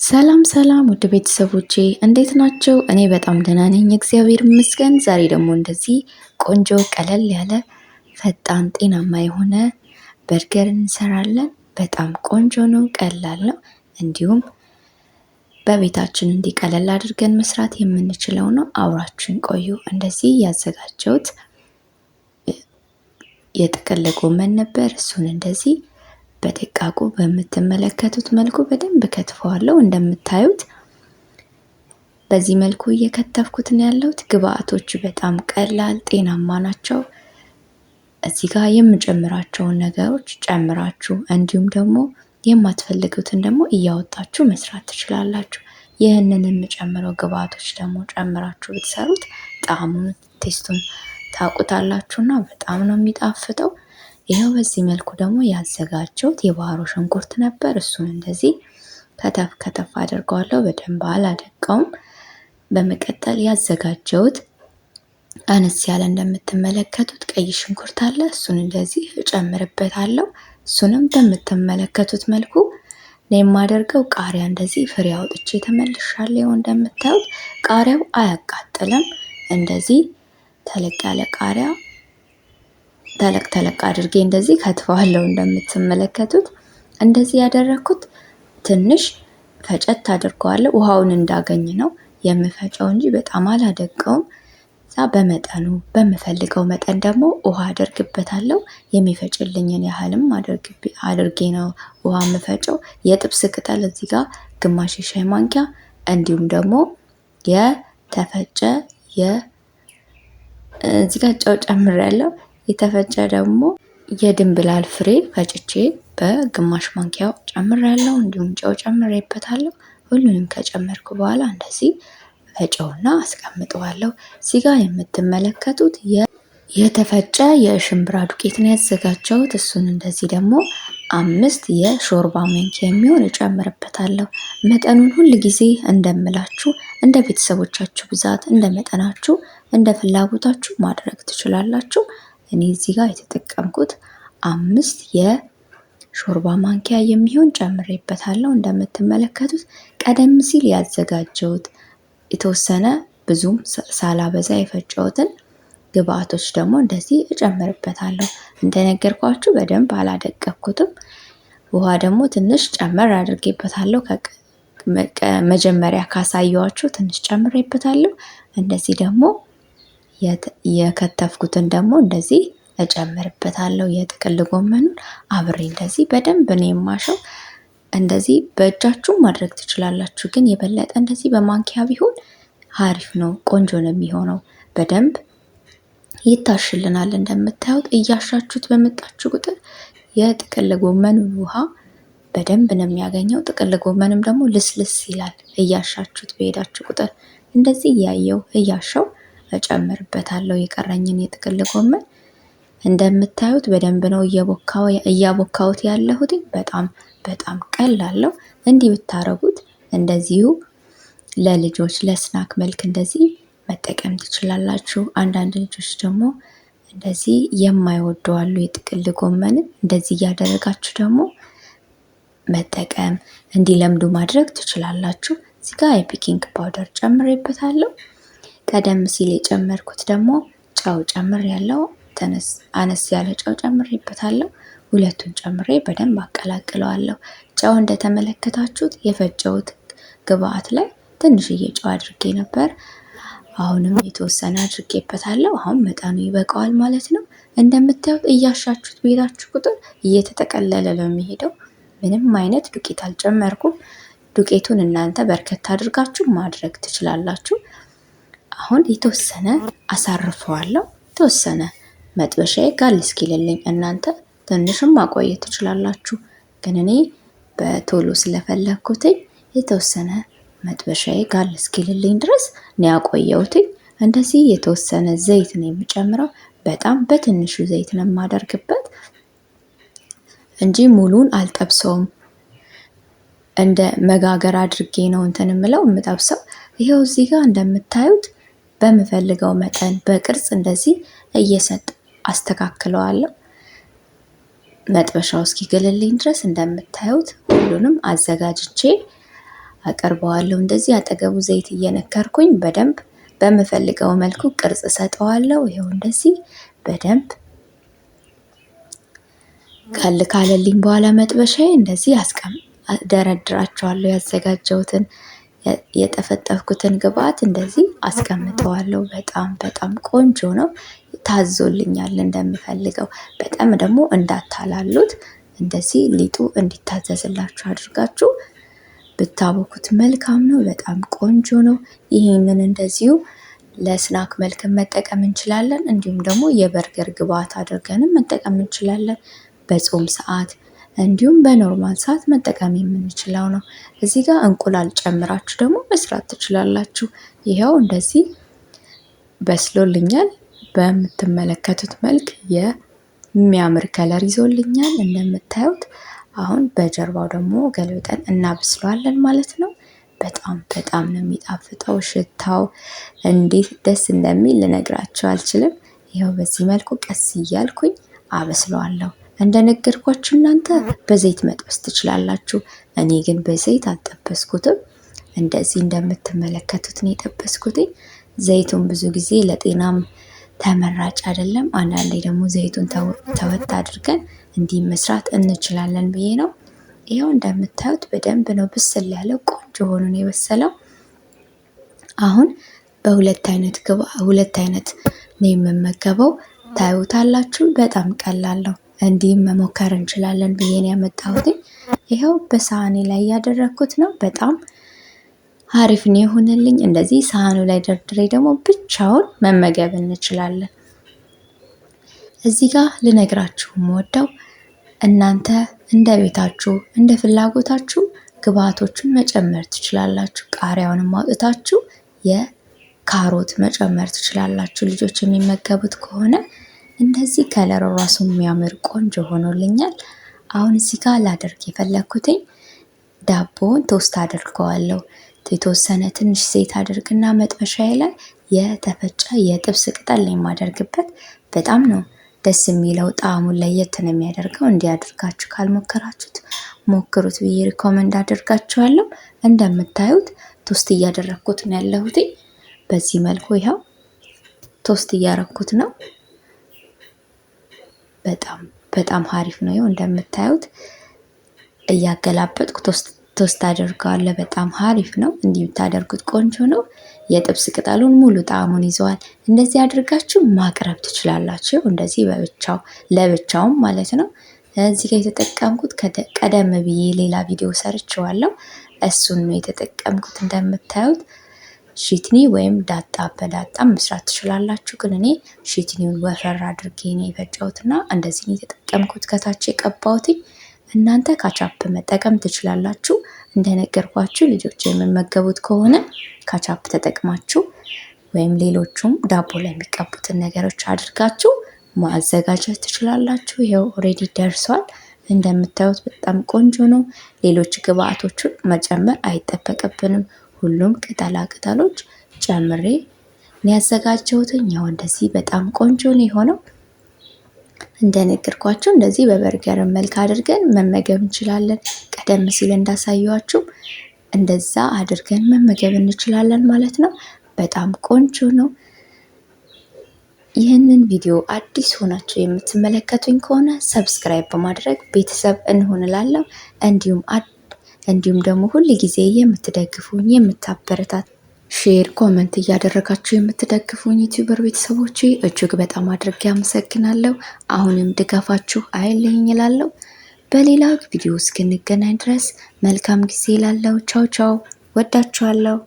ሰላም ሰላም ውድ ቤተሰቦቼ እንዴት ናቸው? እኔ በጣም ደህና ነኝ፣ እግዚአብሔር ይመስገን። ዛሬ ደግሞ እንደዚህ ቆንጆ ቀለል ያለ ፈጣን ጤናማ የሆነ በርገር እንሰራለን። በጣም ቆንጆ ነው፣ ቀላል ነው። እንዲሁም በቤታችን እንዲህ ቀለል አድርገን መስራት የምንችለው ነው። አብራችን ቆዩ። እንደዚህ ያዘጋጀሁት የጥቅል ጎመን ነበር። እሱን እንደዚህ በደቃቁ በምትመለከቱት መልኩ በደንብ ከትፈዋለሁ። እንደምታዩት በዚህ መልኩ እየከተፍኩት ነው ያለሁት። ግብአቶቹ በጣም ቀላል ጤናማ ናቸው። እዚህ ጋር የምጨምራቸውን ነገሮች ጨምራችሁ እንዲሁም ደግሞ የማትፈልጉትን ደግሞ እያወጣችሁ መስራት ትችላላችሁ። ይህንን የምጨምረው ግብአቶች ደግሞ ጨምራችሁ ብትሰሩት ጣዕሙን ቴስቱን ታውቁታላችሁና በጣም ነው የሚጣፍጠው። ይኸው በዚህ መልኩ ደግሞ ያዘጋጀሁት የባህሮ ሽንኩርት ነበር። እሱን እንደዚህ ከተፍ ከተፍ አድርገዋለሁ፣ በደንብ አላደቀውም። በመቀጠል ያዘጋጀሁት አነስ ያለ እንደምትመለከቱት ቀይ ሽንኩርት አለ። እሱን እንደዚህ እጨምርበታለሁ። እሱንም በምትመለከቱት መልኩ ነው የማደርገው። ቃሪያ እንደዚህ ፍሬ አውጥቼ ተመልሻለሁ። እንደምታዩት ቃሪያው አያቃጥልም። እንደዚህ ተለቅ ያለ ቃሪያ ተለቅ አድርጌ እንደዚህ ከትፈዋለሁ። እንደምትመለከቱት እንደዚህ ያደረኩት ትንሽ ፈጨት አድርገዋለሁ። ውሃውን እንዳገኝ ነው የምፈጨው እንጂ በጣም አላደቀውም። እዛ በመጠኑ በምፈልገው መጠን ደግሞ ውሃ አደርግበታለሁ። የሚፈጭልኝን ያህልም አድርጌ ነው ውሃ የምፈጨው። የጥብስ ቅጠል እዚህ ጋር ግማሽ የሻይ ማንኪያ እንዲሁም ደግሞ የተፈጨ እዚህ ጋር ጨው ጨምሬያለሁ። የተፈጨ ደግሞ የድንብላል ፍሬ ፈጭቼ በግማሽ ማንኪያው ጨምሬያለሁ። እንዲሁም ጨው ጨምሬበታለሁ። ሁሉንም ከጨመርኩ በኋላ እንደዚህ ፈጨውና አስቀምጠዋለሁ። እዚህ ጋር የምትመለከቱት የተፈጨ የሽምብራ ዱቄት ነው ያዘጋጀሁት። እሱን እንደዚህ ደግሞ 5 የሾርባ ማንኪያ የሚሆን እጨምርበታለሁ። መጠኑን ሁል ጊዜ እንደምላችሁ እንደ ቤተሰቦቻችሁ ብዛት፣ እንደ መጠናችሁ፣ እንደ ፍላጎታችሁ ማድረግ ትችላላችሁ። እኔ እዚህ ጋር የተጠቀምኩት 5 የሾርባ ማንኪያ የሚሆን ጨምሬበታለሁ። እንደምትመለከቱት ቀደም ሲል ያዘጋጀሁት የተወሰነ ብዙም ሳላበዛ የፈጨሁትን ግብአቶች ደግሞ እንደዚህ እጨምርበታለሁ። እንደነገርኳችሁ በደንብ አላደቀኩትም። ውሃ ደግሞ ትንሽ ጨመር አድርጌበታለሁ። መጀመሪያ ካሳየኋችሁ ትንሽ ጨምሬበታለሁ። እንደዚህ ደግሞ የከተፍኩትን ደግሞ እንደዚህ እጨምርበታለሁ። የጥቅል ጎመኑን አብሬ እንደዚህ በደንብ ነው የማሸው። እንደዚህ በእጃችሁ ማድረግ ትችላላችሁ፣ ግን የበለጠ እንደዚህ በማንኪያ ቢሆን አሪፍ ነው፣ ቆንጆ ነው የሚሆነው። በደንብ ይታሽልናል። እንደምታዩት እያሻችሁት በመጣችሁ ቁጥር የጥቅል ጎመኑን ውሃ በደንብ ነው የሚያገኘው። ጥቅል ጎመንም ደግሞ ልስልስ ይላል እያሻችሁት በሄዳችሁ ቁጥር። እንደዚህ እያሻው እጨምርበታለሁ የቀረኝን የጥቅል ጎመን። እንደምታዩት በደንብ ነው እያቦካሁት ያለሁት። በጣም ቀላል ነው። እንዲህ ብታረጉት እንደዚሁ ለልጆች ለስናክ መልክ እንደዚህ መጠቀም ትችላላችሁ። አንዳንድ ልጆች ደግሞ እንደዚህ የማይወዱ አሉ። የጥቅል ጎመንን እንደዚህ እያደረጋችሁ ደግሞ መጠቀም እንዲለምዱ ማድረግ ትችላላችሁ። እዚህ ጋር የቤኪንግ ፓውደር ጨምሬበታለሁ። ቀደም ሲል የጨመርኩት ደግሞ ጨው ጨምሬያለሁ። አነስ ያለ ጨው ጨምሬበታለሁ። ሁለቱን ጨምሬ በደንብ አቀላቅለዋለሁ። ጨው እንደተመለከታችሁት የፈጨሁት ግብአት ላይ ትንሽዬ ጨው አድርጌ ነበር። አሁንም የተወሰነ አድርጌበታለሁ። አሁን መጠኑ ይበቃዋል ማለት ነው። እንደምታዩት እያሻችሁት በሄዳችሁ ቁጥር እየተጠቀለለ ነው የሚሄደው። ምንም አይነት ዱቄት አልጨመርኩም። ዱቄቱን እናንተ በርከት አድርጋችሁ ማድረግ ትችላላችሁ። አሁን የተወሰነ አሳርፈዋለሁ። የተወሰነ መጥበሻዬ ጋል እስኪልልኝ እናንተ ትንሽም ማቆየት ትችላላችሁ። ግን እኔ በቶሎ ስለፈለኩት የተወሰነ መጥበሻዬ ጋል እስኪልልኝ ድረስ ነው ያቆየሁት። እንደዚህ የተወሰነ ዘይት ነው የምጨምረው። በጣም በትንሹ ዘይት ነው የማደርግበት እንጂ ሙሉን አልጠብሰውም። እንደ መጋገር አድርጌ ነው የምጠብሰው። ይሄው እዚህ ጋር እንደምታዩት በምፈልገው መጠን በቅርጽ እንደዚህ እየሰጥ አስተካክለዋለሁ። መጥበሻው እስኪግልልኝ ድረስ እንደምታዩት ሁሉንም አዘጋጅቼ አቀርበዋለሁ። እንደዚህ አጠገቡ ዘይት እየነከርኩኝ በደንብ በምፈልገው መልኩ ቅርጽ ሰጠዋለሁ። ይኸው እንደዚህ በደንብ ቀል ካለልኝ በኋላ መጥበሻዬ እንደዚህ ደረድራቸዋለሁ። ያዘጋጀሁትን የጠፈጠፍኩትን ግብአት እንደዚህ አስቀምጠዋለሁ። በጣም ቆንጆ ነው። ታዞልኛል እንደምፈልገው። በጣም ደግሞ እንዳታላሉት እንደዚህ ሊጡ እንዲታዘዝላችሁ አድርጋችሁ ብታቦኩት መልካም ነው። በጣም ቆንጆ ነው። ይህንን እንደዚሁ ለስናክ መልክ መጠቀም እንችላለን። እንዲሁም ደግሞ የበርገር ግብአት አድርገንም መጠቀም እንችላለን። በጾም ሰዓት እንዲሁም በኖርማል ሰዓት መጠቀም የምንችለው ነው። እዚህ ጋር እንቁላል ጨምራችሁ ደግሞ መስራት ትችላላችሁ። ይኸው እንደዚህ በስሎልኛል። በምትመለከቱት መልክ የሚያምር ከለር ይዞልኛል እንደምታዩት። አሁን በጀርባው ደግሞ ገልብጠን እናብስለዋለን ማለት ነው። በጣም ነው የሚጣፍጠው። ሽታው እንዴት ደስ እንደሚል ልነግራችሁ አልችልም። ይኸው በዚህ መልኩ ቀስ እያልኩኝ አበስለዋለሁ። እንደነገርኳችሁ እናንተ በዘይት መጥበስ ትችላላችሁ። እኔ ግን በዘይት አልጠበስኩትም። እንደዚህ እንደምትመለከቱት ነው የጠበስኩትኝ። ዘይቱን ብዙ ጊዜ ለጤናም ተመራጭ አይደለም። አንዳንዴ ደግሞ ዘይቱን ተወት አድርገን እንዲህ መስራት እንችላለን ብዬ ነው። ይኸው እንደምታዩት በደንብ ነው ብስል ያለው። ቆንጆ ሆኖ ነው የበሰለው። አሁን በሁለት አይነት ነው የምመገበው። ታዩታላችሁ። በጣም ቀላል ነው። እንዲህም መሞከር እንችላለን ብዬ ነው ያመጣሁት። ይኸው በሳህኔ ላይ ያደረኩት ነው። በጣም አሪፍ ነው የሆነልኝ። እንደዚህ ሳህኑ ላይ ደርድሬ ደግሞ ብቻውን መመገብ እንችላለን። እዚህ ጋር ልነግራችሁ የምወደው እናንተ እንደ ቤታችሁ እንደ ፍላጎታችሁ ግብአቶችን መጨመር ትችላላችሁ። ቃሪያውንም አውጥታችሁ የካሮት መጨመር ትችላላችሁ። ልጆች የሚመገቡት ከሆነ እንደዚህ ከለሩ ራሱ የሚያምር ቆንጆ ሆኖልኛል። አሁን እዚህ ጋር ላደርግ የፈለኩትኝ ዳቦውን ቶስት አድርገዋለሁ። የተወሰነ ትንሽ ዘይት አድርግና መጥበሻዬ ላይ የተፈጨ የጥብስ ቅጠል ላይ የማደርግበት በጣም ነው ደስ የሚለው። ጣዕሙን ለየት ነው የሚያደርገው። እንዲያደርጋችሁ ካልሞከራችሁት ሞክሩት ብዬ ሪኮመንድ አደርጋችኋለሁ። እንደምታዩት ቶስት እያደረኩት ነው ያለሁት። በዚህ መልኩ ይኸው ቶስት እያረኩት ነው። በጣም አሪፍ ነው። ይኸው እንደምታዩት እያገላበጥኩ ቶስት አድርገዋለሁ። በጣም አሪፍ ነው። እንዲህ ብታደርጉት ቆንጆ ነው። የጥብስ ቅጠሉን ሙሉ ጣዕሙን ይዘዋል። እንደዚህ አድርጋችሁ ማቅረብ ትችላላችሁ። እንደዚህ ለብቻውም ማለት ነው። እዚህ ጋር የተጠቀምኩት ቀደም ብዬ ሌላ ቪዲዮ ሰርቼዋለሁ። እሱን ነው የተጠቀምኩት። እንደምታዩት ሺትኒ ወይም ዳጣ በዳጣ መስራት ትችላላችሁ። ግን እኔ ሺትኒውን ወፈር አድርጌ ነው የፈጨሁትና እንደዚህ ነው የተጠቀምኩት። ከታች የቀባሁት። እናንተ ካቻፕ መጠቀም ትችላላችሁ። እንደነገርኳችሁ ልጆች የሚመገቡት ከሆነ ካቻፕ ተጠቅማችሁ ወይም ሌሎቹም ዳቦ ላይ የሚቀቡትን ነገሮች አድርጋችሁ ማዘጋጀት ትችላላችሁ። ይኸው ኦሬዲ ደርሷል። እንደምታዩት በጣም ቆንጆ ነው። ሌሎች ግብአቶችን መጨመር አይጠበቅብንም። ሁሉም ቅጠላ ቅጠሎች ጨምሬ ነው ያዘጋጀሁት። ያው እንደዚህ በጣም ቆንጆ ነው የሆነው። እንደነገርኳችሁ እንደዚህ በበርገር መልክ አድርገን መመገብ እንችላለን። ቀደም ሲል እንዳሳየኋችሁ እንደዛ አድርገን መመገብ እንችላለን ማለት ነው። በጣም ቆንጆ ነው። ይህንን ቪዲዮ አዲስ ሆናችሁ የምትመለከቱኝ ከሆነ ሰብስክራይብ በማድረግ ቤተሰብ እንሆንላለሁ። እንዲሁም ደግሞ ሁል ጊዜ የምትደግፉኝ የምታበረታት ሼር ኮመንት እያደረጋችሁ የምትደግፉኝ ዩቲዩበር ቤተሰቦቼ እጅግ በጣም አድርጌ አመሰግናለሁ። አሁንም ድጋፋችሁ አይለኝ እላለሁ። በሌላ ቪዲዮ እስክንገናኝ ድረስ መልካም ጊዜ ላለው ቻው ቻው። ወዳችኋለሁ።